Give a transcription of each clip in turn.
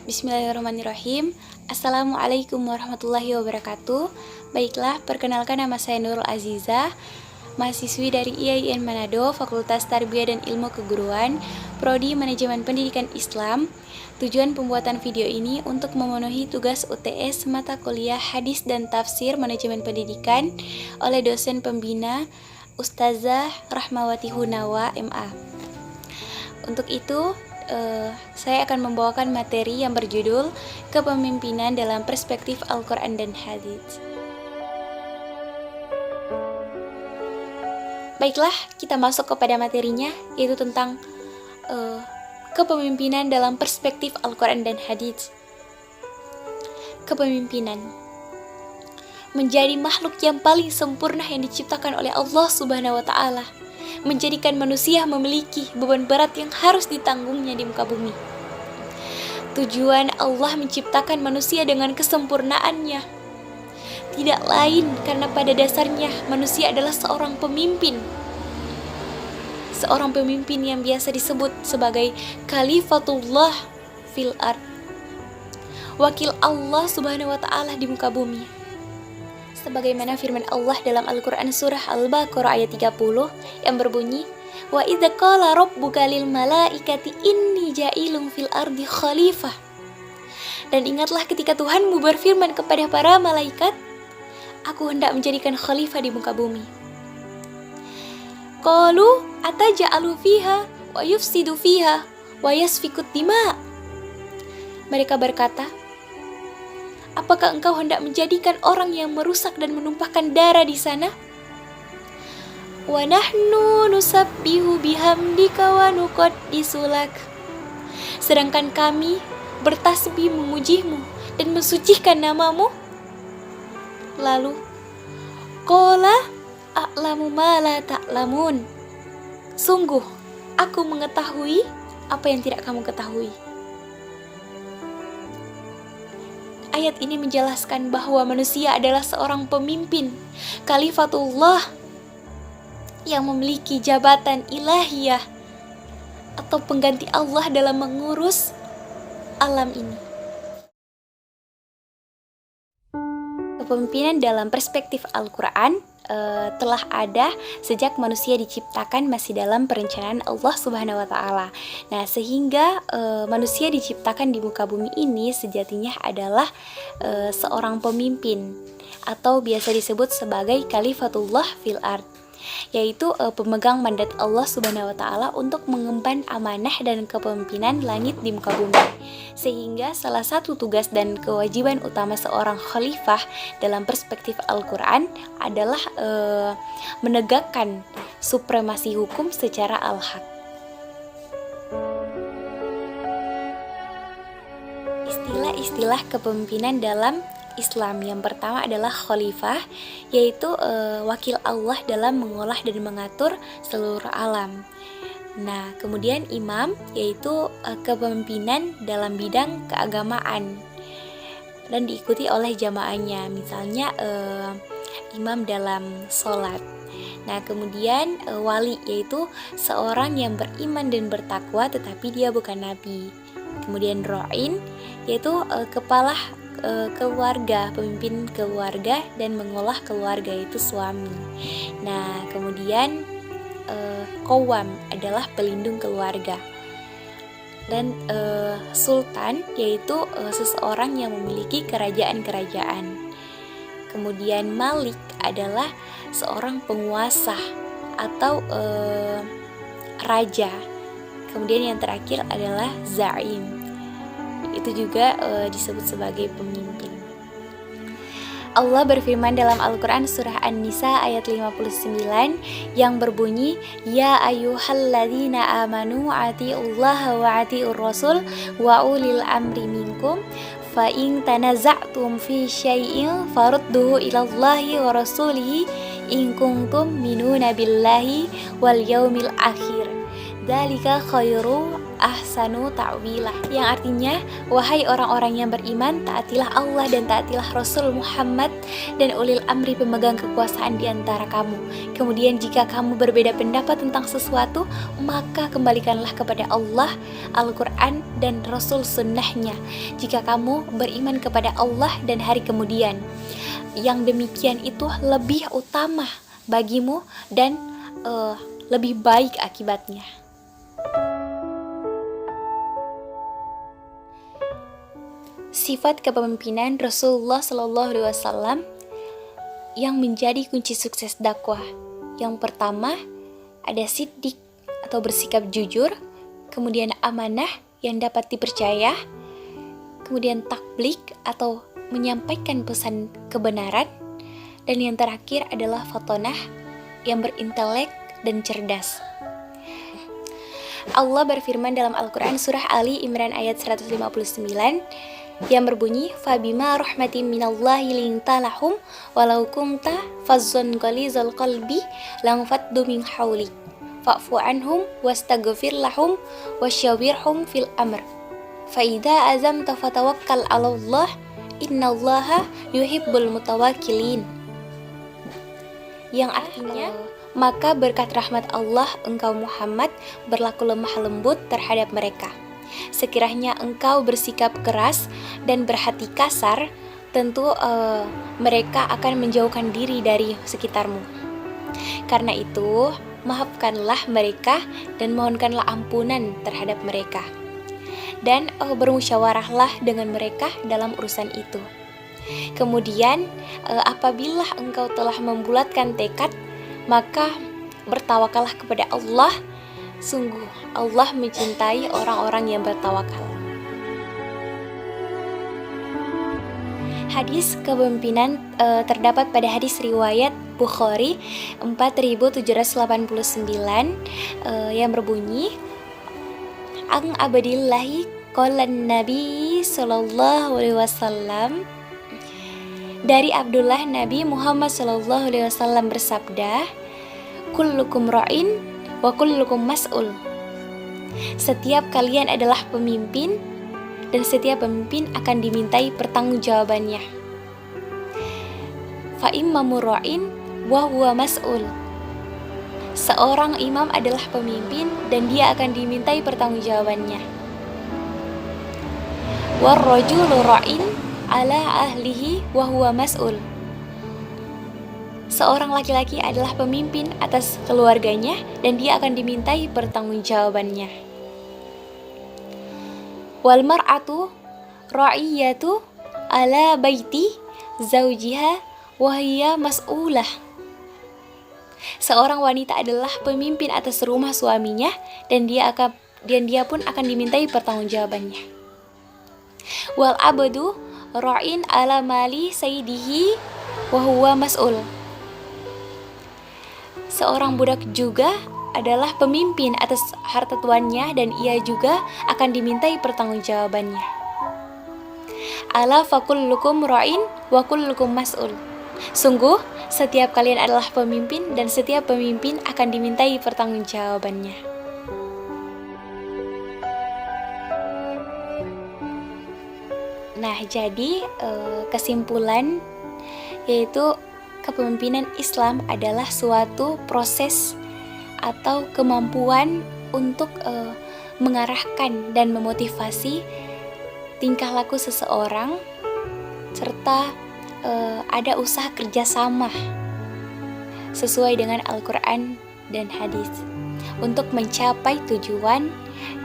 Bismillahirrahmanirrahim. Assalamualaikum warahmatullahi wabarakatuh. Baiklah, perkenalkan nama saya Nurul Azizah, mahasiswi dari IAIN Manado, Fakultas Tarbiyah dan Ilmu Keguruan, Prodi Manajemen Pendidikan Islam. Tujuan pembuatan video ini untuk memenuhi tugas UTS mata kuliah Hadis dan Tafsir Manajemen Pendidikan oleh dosen pembina Ustazah Rahmawati Hunawa, MA. Untuk itu, saya akan membawakan materi yang berjudul Kepemimpinan dalam Perspektif Al-Quran dan Hadits. Baiklah, kita masuk kepada materinya, yaitu tentang kepemimpinan dalam perspektif Al-Quran dan Hadits. Kepemimpinan menjadi makhluk yang paling sempurna yang diciptakan oleh Allah Subhanahu wa Ta'ala, menjadikan manusia memiliki beban berat yang harus ditanggungnya di muka bumi. Tujuan Allah menciptakan manusia dengan kesempurnaannya tidak lain karena pada dasarnya manusia adalah seorang pemimpin. Seorang pemimpin yang biasa disebut sebagai Khalifatullah fil ard, wakil Allah Subhanahu wa Ta'ala di muka bumi. Sebagaimana firman Allah dalam Al-Quran surah Al-Baqarah ayat 30 yang berbunyi, wa idza qala rabbuka lil malaikati inni ja'ilun fil ardi khalifah. Dan ingatlah ketika Tuhanmu berfirman kepada para malaikat, aku hendak menjadikan khalifah di muka bumi. Qalu ataja'alu fiha wa yufsidu fiha wa yasfikut dima. Mereka berkata, apakah engkau hendak menjadikan orang yang merusak dan menumpahkan darah di sana? Wa nahnu nusabbihu bihamdika wa nuqaddisu lak. Sedangkan kami bertasbih memujimu dan mensucikan namamu. Lalu, qala a'lamu ma la ta'lamun. Sungguh, aku mengetahui apa yang tidak kamu ketahui. Ayat ini menjelaskan bahwa manusia adalah seorang pemimpin, Khalifatullah, yang memiliki jabatan ilahiyah atau pengganti Allah dalam mengurus alam ini. Kepemimpinan dalam perspektif Al-Quran telah ada sejak manusia diciptakan masih dalam perencanaan Allah Subhanahu wa Ta'ala. Nah, sehingga manusia diciptakan di muka bumi ini sejatinya adalah seorang pemimpin atau biasa disebut sebagai Khalifatullah fil ard, yaitu pemegang mandat Allah Subhanahu wa Ta'ala untuk mengemban amanah dan kepemimpinan langit di muka bumi. Sehingga salah satu tugas dan kewajiban utama seorang khalifah dalam perspektif Al-Quran adalah menegakkan supremasi hukum secara al-haq. Istilah-istilah kepemimpinan dalam Islam yang pertama adalah khalifah, yaitu wakil Allah dalam mengolah dan mengatur seluruh alam. Nah, kemudian imam, yaitu kepemimpinan dalam bidang keagamaan dan diikuti oleh jamaahnya, misalnya imam dalam sholat. Nah, kemudian wali, yaitu seorang yang beriman dan bertakwa tetapi dia bukan nabi. Kemudian ro'in, yaitu kepala keluarga, pemimpin keluarga dan mengolah keluarga, itu suami. Nah, kemudian Qawam adalah pelindung keluarga. Dan sultan, yaitu seseorang yang memiliki kerajaan-kerajaan. Kemudian malik adalah seorang penguasa atau raja. Kemudian yang terakhir adalah zaim, itu juga disebut sebagai pemimpin. Allah berfirman dalam Al-Quran surah An-Nisa ayat 59 yang berbunyi, ya ayyuhalladzina amanu atiullaha wa atiur rasul wa ulil amri minkum fa in tanaza'tum fi syai'in farudduhu ilallahi wa rasulihi in kuntum minuna billahi wal yaumil akhir dzalika khairu ahsanu ta'wila, yang artinya, wahai orang-orang yang beriman, taatilah Allah dan taatilah Rasul Muhammad dan ulil amri pemegang kekuasaan di antara kamu. Kemudian jika kamu berbeda pendapat tentang sesuatu, maka kembalikanlah kepada Allah, Al-Quran dan Rasul sunnahnya. Jika kamu beriman kepada Allah dan hari kemudian, yang demikian itu lebih utama bagimu dan lebih baik akibatnya. Sifat kepemimpinan Rasulullah SAW yang menjadi kunci sukses dakwah. Yang pertama ada siddiq atau bersikap jujur, kemudian amanah yang dapat dipercaya, kemudian takblik atau menyampaikan pesan kebenaran, dan yang terakhir adalah fatonah yang berintelek dan cerdas. Allah berfirman dalam Al-Quran surah Ali Imran ayat 159 yang berbunyi, fabima rahmatin minallahi linta lahum walau kunta fazzon ghalizal qalbi langfaddu min hawlik fa'fu anhum wastaghfir lahum wasyawirhum fil amr faida azamta fatawakkal 'alallah innallaha yuhibbul mutawakkilin, yang artinya, maka berkat rahmat Allah engkau Muhammad berlaku lemah lembut terhadap mereka. Sekiranya engkau bersikap keras dan berhati kasar, tentu mereka akan menjauhkan diri dari sekitarmu. Karena itu, maafkanlah mereka dan mohonkanlah ampunan terhadap mereka. Dan bermusyawarahlah dengan mereka dalam urusan itu. Kemudian apabila engkau telah membulatkan tekad, maka bertawakallah kepada Allah. Sungguh Allah mencintai orang-orang yang bertawakal. Hadis kepemimpinan terdapat pada hadis riwayat Bukhari 4789 yang berbunyi, Ang abadillahi qalan Nabi sallallahu alaihi wasallam, dari Abdullah Nabi Muhammad sallallahu alaihi wasallam bersabda, kullukum ra'in wa kullukum mas'ul. Setiap kalian adalah pemimpin dan setiap pemimpin akan dimintai pertanggungjawabannya. Fa imamu ra'in wa huwa mas'ul. Seorang imam adalah pemimpin dan dia akan dimintai pertanggungjawabannya. War rajulu ra'in ala ahlihi wa huwa mas'ul. Seorang laki-laki adalah pemimpin atas keluarganya dan dia akan dimintai pertanggungjawabannya. Wal mar'atu ra'iyatu ala baiti zaujiha wa hiya mas'ulah. Seorang wanita adalah pemimpin atas rumah suaminya dan dia pun akan dimintai pertanggungjawabannya. Wal abdu ra'in ala mali sayyidihi wa huwa mas'ul. Seorang budak juga adalah pemimpin atas harta tuannya dan ia juga akan dimintai pertanggungjawabannya. Ala fakullukum ra'in wa kullukum mas'ul. Sungguh, setiap kalian adalah pemimpin dan setiap pemimpin akan dimintai pertanggungjawabannya. Nah, jadi kesimpulan yaitu kepemimpinan Islam adalah suatu proses atau kemampuan untuk mengarahkan dan memotivasi tingkah laku seseorang serta ada usaha kerjasama sesuai dengan Al-Quran dan hadis untuk mencapai tujuan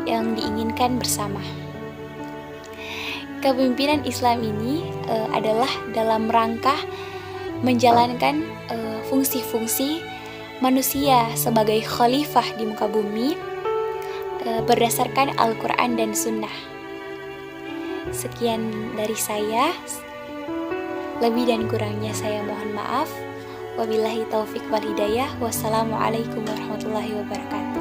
yang diinginkan bersama. Kepemimpinan Islam ini adalah dalam rangka menjalankan fungsi-fungsi manusia sebagai khalifah di muka bumi berdasarkan Al-Quran dan Sunnah. Sekian dari saya. Lebih dan kurangnya saya mohon maaf. Wabillahi taufik wal hidayah. Wassalamualaikum warahmatullahi wabarakatuh.